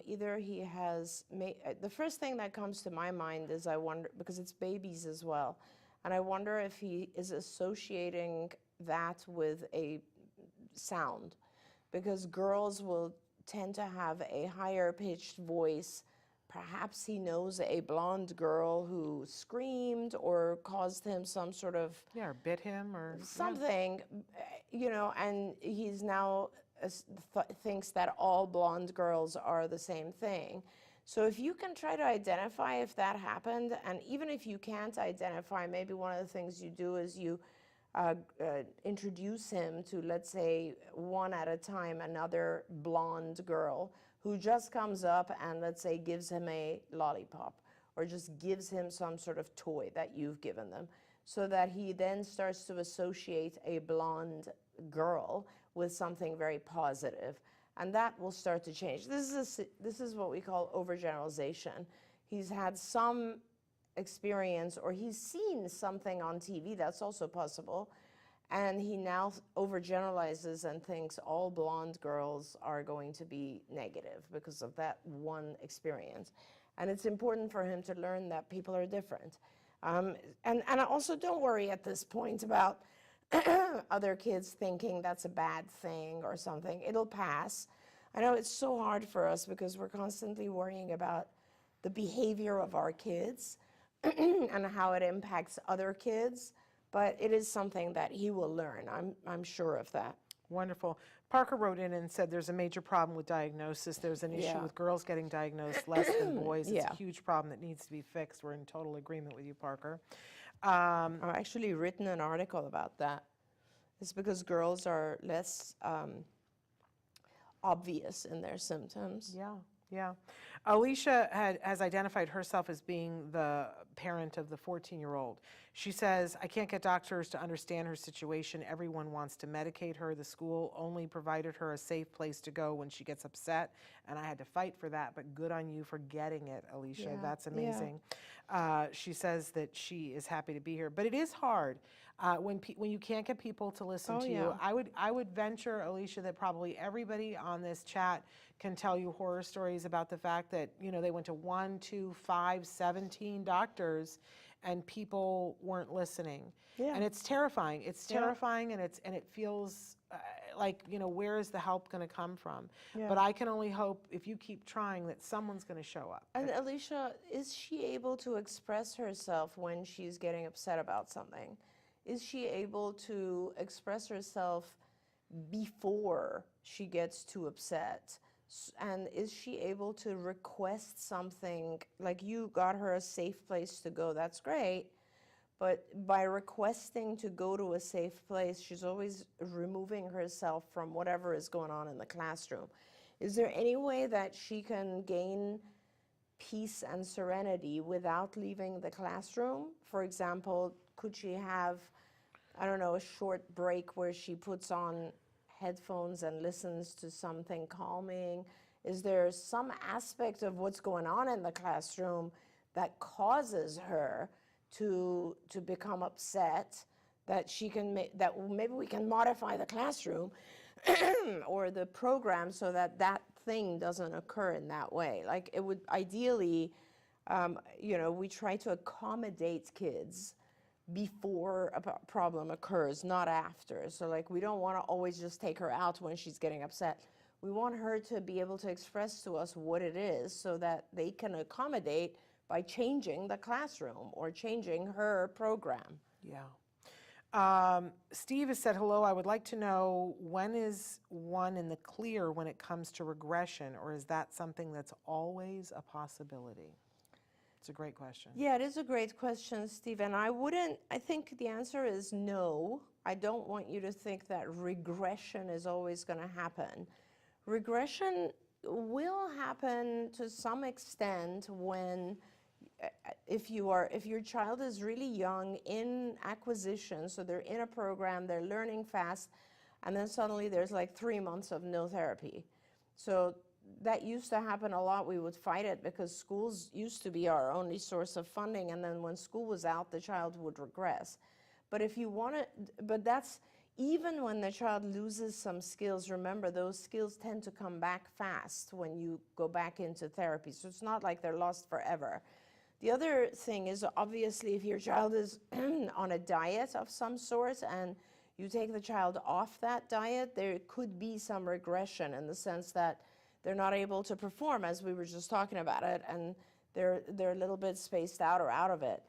Either he has made, the first thing that comes to my mind is I wonder, because it's babies as well, and I wonder if he is associating that with a sound, because girls will tend to have a higher pitched voice. Perhaps he knows a blonde girl who screamed or caused him some sort of... Yeah, or bit him or... Something, and he's now thinks that all blonde girls are the same thing. So if you can try to identify if that happened, and even if you can't identify, maybe one of the things you do is you introduce him to, let's say, one at a time, another blonde girl who just comes up and, let's say, gives him a lollipop or just gives him some sort of toy that you've given them, so that he then starts to associate a blonde girl with something very positive, and that will start to change. This is what we call overgeneralization. He's had some experience, or he's seen something on TV, that's also possible, and he now overgeneralizes and thinks all blonde girls are going to be negative because of that one experience. And it's important for him to learn that people are different. And also don't worry at this point about other kids thinking that's a bad thing or something. It'll pass. I know it's so hard for us because we're constantly worrying about the behavior of our kids and how it impacts other kids, but it is something that he will learn. I'm sure of that. Wonderful. Parker wrote in and said there's a major problem with diagnosis. There's an issue Yeah. with girls getting diagnosed less than boys. It's Yeah. a huge problem that needs to be fixed. We're in total agreement with you, Parker. I've actually written an article about that. It's because girls are less obvious in their symptoms. Yeah, yeah. Alicia has identified herself as being the parent of the 14-year-old. She says, I can't get doctors to understand her situation. Everyone wants to medicate her. The school only provided her a safe place to go when she gets upset, and I had to fight for that, but good on you for getting it, Alicia. Yeah, That's yeah. amazing. She says that she is happy to be here, but it is hard when you can't get people to listen to you. I would venture, Alicia, that probably everybody on this chat can tell you horror stories about the fact that, you know, they went to 1, 2, 5, 17 doctors and people weren't listening. Yeah. And it's terrifying. It's terrifying, and it feels like, you know, where is the help going to come from? Yeah. But I can only hope, if you keep trying, that someone's going to show up. And Alicia, is she able to express herself when she's getting upset about something? Is she able to express herself before she gets too upset? And is she able to request something, like you got her a safe place to go, that's great, but by requesting to go to a safe place, she's always removing herself from whatever is going on in the classroom. Is there any way that she can gain peace and serenity without leaving the classroom? For example, could she have, I don't know, a short break where she puts on headphones and listens to something calming? Is there some aspect of what's going on in the classroom that causes her to become upset, that she can that maybe we can modify the classroom or the program so that that thing doesn't occur in that way? Like, it would ideally, you know, we try to accommodate kids before a problem occurs, not after. So, like, we don't want to always just take her out when she's getting upset. We want her to be able to express to us what it is so that they can accommodate by changing the classroom or changing her program. Yeah. Steve has said, hello, I would like to know, when is one in the clear when it comes to regression, or is that something that's always a possibility? It's a great question. Yeah, it is a great question, Steve. And I think the answer is no. I don't want you to think that regression is always going to happen. Regression will happen to some extent when, if your child is really young in acquisition, so they're in a program, they're learning fast, and then suddenly there's like 3 months of no therapy. So that used to happen a lot. We would fight it because schools used to be our only source of funding, and then when school was out, the child would regress. But if you want to, but that's, even when the child loses some skills, remember, those skills tend to come back fast when you go back into therapy. So it's not like they're lost forever. The other thing is, obviously, if your child is on a diet of some sort and you take the child off that diet, there could be some regression in the sense that they're not able to perform, as we were just talking about it, and they're a little bit spaced out or out of it.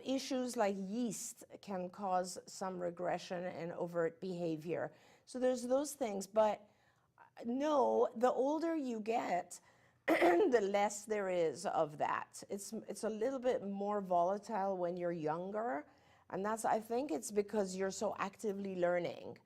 Issues like yeast can cause some regression in overt behavior. So there's those things, but no, the older you get, the less there is of that. It's a little bit more volatile when you're younger, and I think it's because you're so actively learning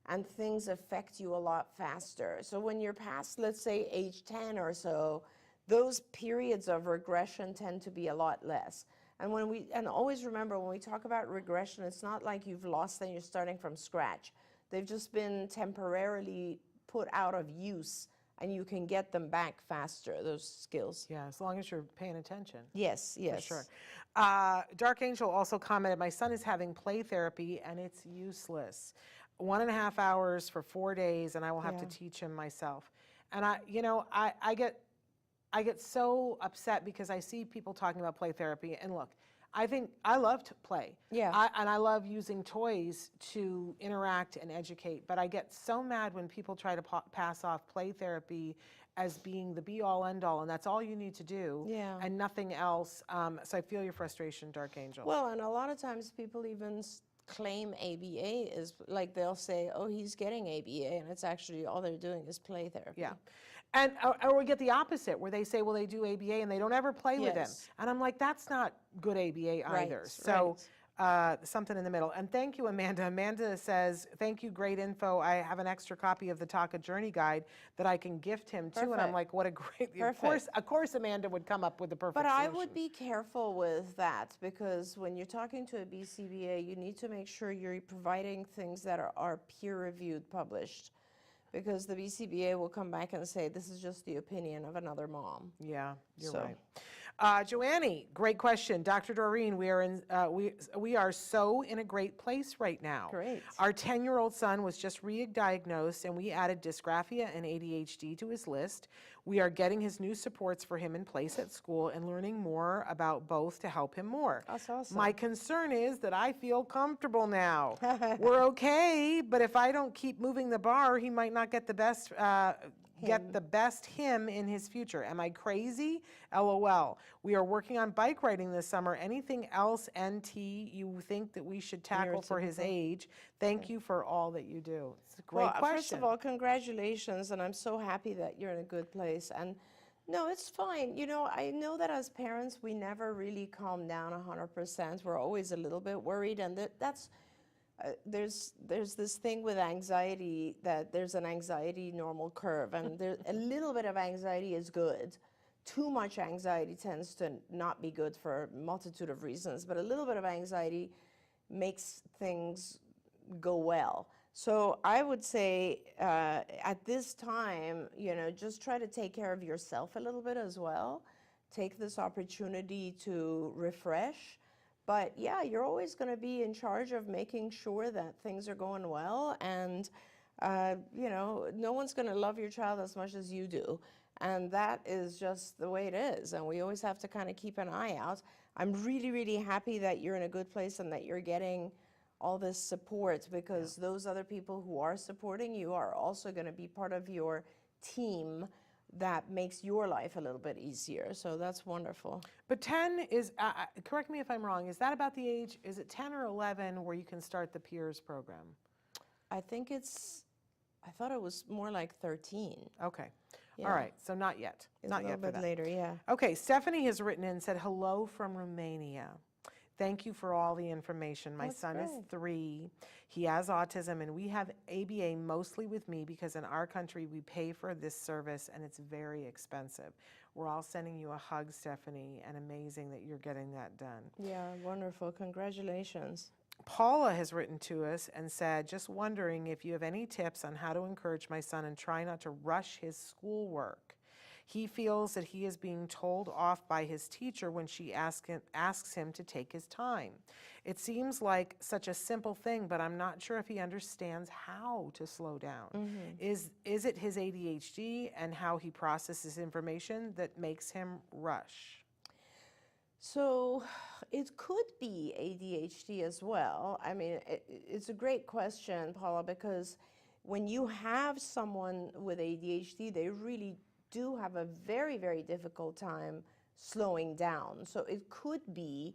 and things affect you a lot faster. So when you're past, let's say, age 10 or so, those periods of regression tend to be a lot less. And always remember, when we talk about regression, it's not like you've lost and you're starting from scratch. They've just been temporarily put out of use, and you can get them back faster, those skills. Yeah, as long as you're paying attention. Yes, yes. For sure. Dark Angel also commented, my son is having play therapy and it's useless. 1.5 hours for 4 days, and I will have to teach him myself. And I get so upset because I see people talking about play therapy, and look, I think I love to play. Yeah. And I love using toys to interact and educate, but I get so mad when people try to pass off play therapy as being the be-all, end-all, and that's all you need to do, and nothing else. So I feel your frustration, Dark Angel. Well, and a lot of times people even claim ABA is like they'll say, oh, he's getting ABA, and it's actually all they're doing is play therapy. Yeah. And or we get the opposite where they say, well, they do ABA and they don't ever play with him. And I'm like, that's not good ABA either. So something in the middle. And thank you, Amanda. Amanda says, thank you, great info. I have an extra copy of the Taka Journey Guide that I can gift him too. And I'm like, what a great, of course Amanda would come up with the perfect solution. I would be careful with that, because when you're talking to a BCBA, you need to make sure you're providing things that are peer-reviewed, published. Because the BCBA will come back and say, this is just the opinion of another mom. Yeah, you're right. Joannie, great question. Dr. Doreen, we are so in a great place right now. Great. Our 10-year-old son was just re-diagnosed, and we added dysgraphia and ADHD to his list. We are getting his new supports for him in place at school and learning more about both to help him more. That's awesome. My concern is that I feel comfortable now. We're okay, but if I don't keep moving the bar, he might not get the best him in his future. Am I crazy? LOL. We are working on bike riding this summer. Anything else, NT, you think that we should tackle for his age? Thank you for all that you do. It's a great question. First of all, congratulations, and I'm so happy that you're in a good place. And no, it's fine. You know, I know that as parents, we never really calm down 100%. We're always a little bit worried, and that's there's this thing with anxiety, that there's an anxiety normal curve, and a little bit of anxiety is good. Too much anxiety tends to not be good for a multitude of reasons, but a little bit of anxiety makes things go well. So I would say at this time, you know, just try to take care of yourself a little bit as well. Take this opportunity to refresh. But yeah, you're always going to be in charge of making sure that things are going well, and you know, no one's going to love your child as much as you do, and that is just the way it is, and we always have to kind of keep an eye out. I'm really, really happy that you're in a good place and that you're getting all this support, because those other people who are supporting you are also going to be part of your team that makes your life a little bit easier. So that's wonderful. But 10 is, correct me if I'm wrong, is that about the age, is it 10 or 11 where you can start the peers program? I think I thought it was more like 13. Okay. Yeah. All right. So not yet. Not yet for that. A little bit later, yeah. Okay. Stephanie has written in and said, hello from Romania. Thank you for all the information. My son is 3. He has autism, and we have ABA mostly with me because in our country we pay for this service and it's very expensive. We're all sending you a hug, Stephanie, and amazing that you're getting that done. Yeah, wonderful. Congratulations. Paula has written to us and said, just wondering if you have any tips on how to encourage my son and try not to rush his schoolwork. He feels that he is being told off by his teacher when she asks him to take his time. It seems like such a simple thing, but I'm not sure if he understands how to slow down. Mm-hmm. Is it his ADHD and how he processes information that makes him rush? So it could be ADHD as well. I mean, it's a great question, Paula, because when you have someone with ADHD, they really do have a very, very difficult time slowing down. So it could be,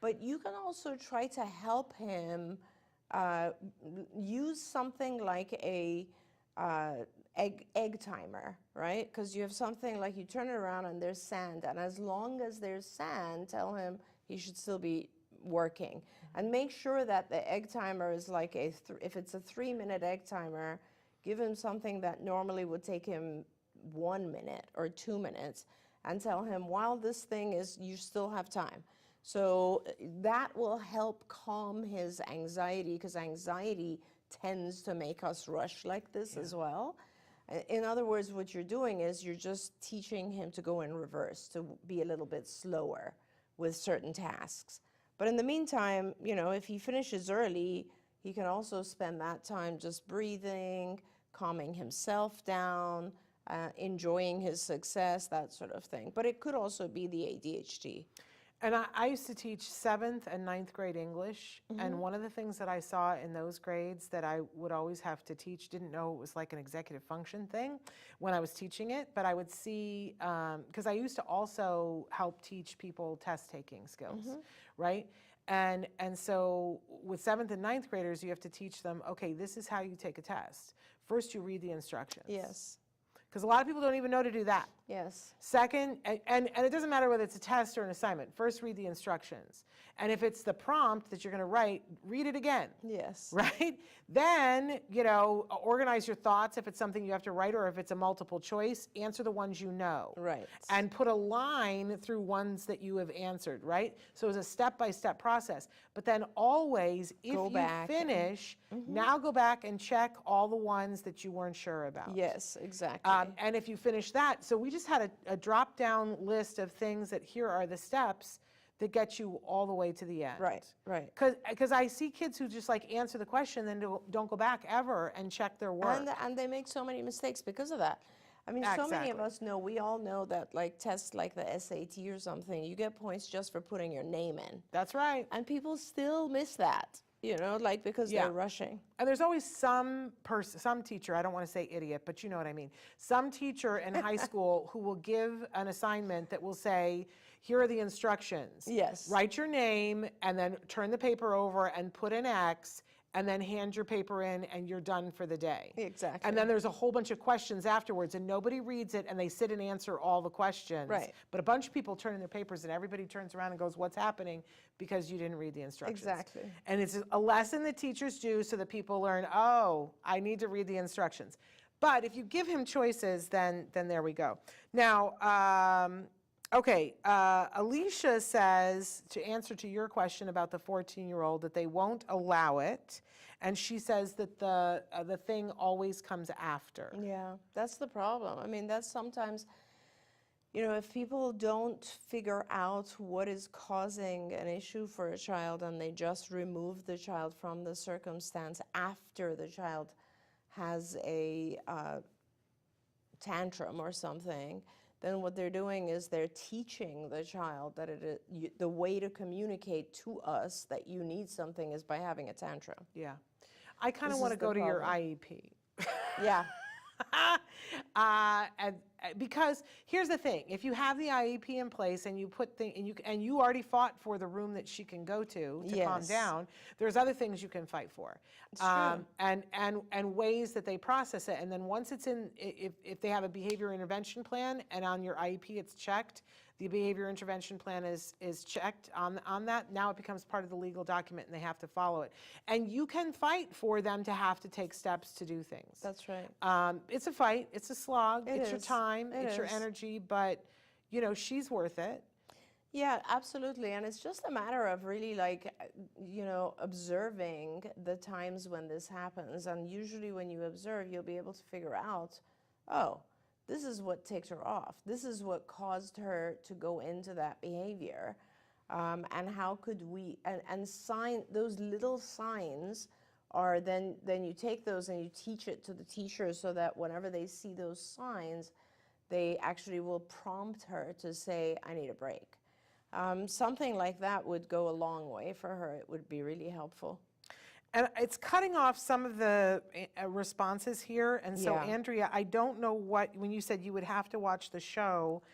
but you can also try to help him use something like a egg timer, right? Because you have something like you turn it around and there's sand, and as long as there's sand, tell him he should still be working. And make sure that the egg timer is like if it's a 3-minute egg timer, give him something that normally would take him 1 minute or 2 minutes, and tell him while this thing is, you still have time. So that will help calm his anxiety, because anxiety tends to make us rush like this as well. In other words, what you're doing is you're just teaching him to go in reverse, to be a little bit slower with certain tasks. But in the meantime, you know, if he finishes early, he can also spend that time just breathing, calming himself down, enjoying his success, that sort of thing. But it could also be the ADHD. And I used to teach 7th and 9th grade English, and one of the things that I saw in those grades that I would always have to teach, didn't know it was like an executive function thing when I was teaching it, but I would see, because I used to also help teach people test-taking skills, right? And so with 7th and 9th graders, you have to teach them, okay, this is how you take a test. First, you read the instructions. Yes. Because a lot of people don't even know to do that. Yes. Second, and it doesn't matter whether it's a test or an assignment, first read the instructions. And if it's the prompt that you're going to write, read it again. Yes. Right? Then, organize your thoughts if it's something you have to write, or if it's a multiple choice, answer the ones you know. Right. And put a line through ones that you have answered, right? So it's a step-by-step process. But then always, if Go you back finish, now go back and check all the ones that you weren't sure about. Yes, exactly. And if you finish that, so we just had a drop-down list of things that here are the steps that get you all the way to the end. Right, right. Because I see kids who just like answer the question, then don't go back ever and check their work. And they make so many mistakes because of that. I mean, so many of us know, we all know that like tests like the SAT or something, you get points just for putting your name in. That's right. And people still miss that, because they're rushing. And there's always some teacher, I don't want to say idiot, but you know what I mean. Some teacher in high school who will give an assignment that will say, here are the instructions. Yes. Write your name and then turn the paper over and put an X and then hand your paper in and you're done for the day. Exactly. And then there's a whole bunch of questions afterwards and nobody reads it and they sit and answer all the questions. Right. But a bunch of people turn in their papers and everybody turns around and goes, what's happening? Because you didn't read the instructions. Exactly. And it's a lesson that teachers do so that people learn, oh, I need to read the instructions. But if you give him choices, then there we go. Now, okay, Alicia says, to answer to your question about the 14-year-old, that they won't allow it. And she says that the thing always comes after. Yeah, that's the problem. I mean, that's sometimes, if people don't figure out what is causing an issue for a child and they just remove the child from the circumstance after the child has a tantrum or something, then what they're doing is they're teaching the child that the way to communicate to us that you need something is by having a tantrum. Yeah. I kind of This want to is the go to your problem. IEP. Yeah. Because here's the thing: if you have the IEP in place and you and you already fought for the room that she can go to calm Yes. down, there's other things you can fight for, It's true. and ways that they process it. And then once it's in, if they have a behavior intervention plan and on your IEP it's checked, the behavior intervention plan is checked on that. Now it becomes part of the legal document and they have to follow it. And you can fight for them to have to take steps to do things. That's right. It's a fight, it's a slog, It it's your is. time, It it's your is. energy, but she's worth it. Yeah, absolutely. And it's just a matter of really observing the times when this happens. And usually when you observe, you'll be able to figure out, oh, this is what takes her off. This is what caused her to go into that behavior. And how could we, and those little signs are then you take those and you teach it to the teacher so that whenever they see those signs, they actually will prompt her to say, I need a break. Something like that would go a long way for her. It would be really helpful. And it's cutting off some of the responses here. And so, Yeah. Andrea, I don't know when you said you would have to watch the show,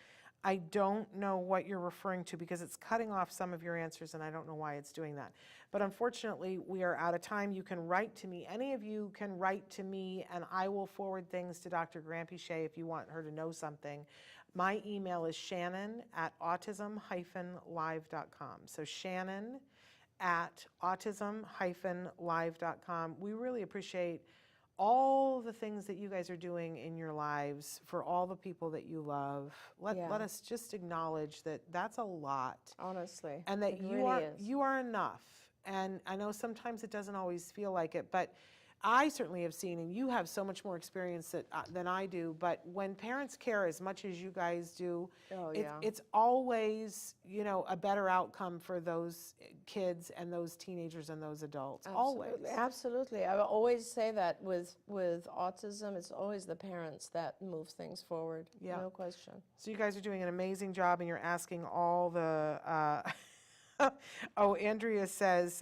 I don't know what you're referring to because it's cutting off some of your answers and I don't know why it's doing that. But unfortunately, we are out of time. You can write to me. Any of you can write to me and I will forward things to Dr. Granpeesheh if you want her to know something. My email is shannon@autism-live.com. So shannon@autism-live.com. We really appreciate all the things that you guys are doing in your lives for all the people that you love. Let us just acknowledge that that's a lot. Honestly. And that it really is. you are enough. And I know sometimes it doesn't always feel like it, but I certainly have seen, and you have so much more experience than I do, but when parents care as much as you guys do, it's always, a better outcome for those kids and those teenagers and those adults. Always. Absolutely. I always say that with autism, it's always the parents that move things forward. Yeah. No question. So you guys are doing an amazing job and you're asking all the Oh, Andrea says,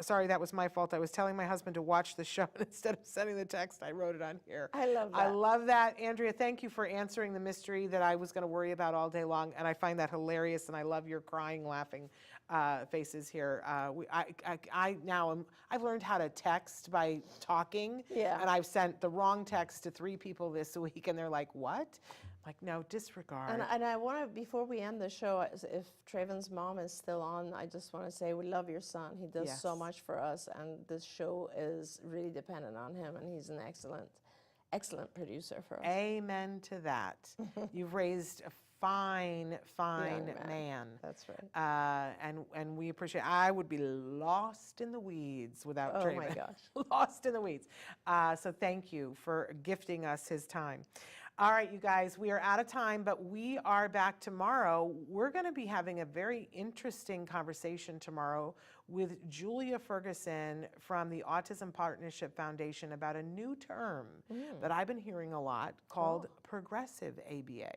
sorry, that was my fault. I was telling my husband to watch the show, and instead of sending the text, I wrote it on here. I love that. I love that. Andrea, thank you for answering the mystery that I was going to worry about all day long, and I find that hilarious, and I love your crying, laughing faces here. I've learned how to text by talking, Yeah. and I've sent the wrong text to 3 people this week, and they're like, what? Like, no, disregard. And I want to, before we end the show, if Traven's mom is still on, I just want to say we love your son. He does so Yes. much for us, and this show is really dependent on him, and he's an excellent producer for us. Amen to that. You've raised a fine Young man. That's right. And we appreciate. I would be lost in the weeds without Oh Traven. my gosh. Lost in the weeds. So thank you for gifting us his time. All right, you guys, we are out of time, but we are back tomorrow. We're going to be having a very interesting conversation tomorrow with Julia Ferguson from the Autism Partnership Foundation about a new term that I've been hearing a lot called progressive ABA.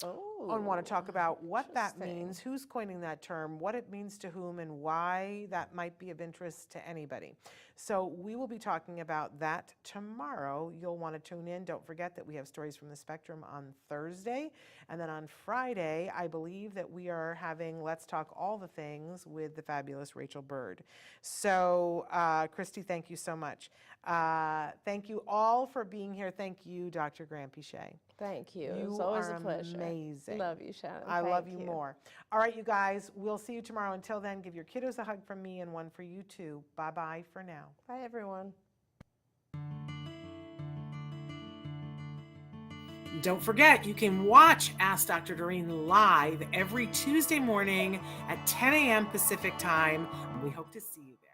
Oh. And want to talk about what that Interesting. means, who's coining that term, what it means to whom, and why that might be of interest to anybody. So we will be talking about that tomorrow. You'll want to tune in. Don't forget that we have Stories from the Spectrum on Thursday. And then on Friday, I believe that we are having Let's Talk All the Things with the fabulous Rachel Bird. So, Christy, thank you so much. Thank you all for being here. Thank you, Dr. Granpeesheh. Thank you. You It's always are a pleasure. amazing. Love you, Shannon. I love Thank you more. All right, you guys, we'll see you tomorrow. Until then, give your kiddos a hug from me and one for you too. Bye-bye for now. Bye, everyone. Don't forget, you can watch Ask Dr. Doreen live every Tuesday morning at 10 a.m. Pacific time. We hope to see you there.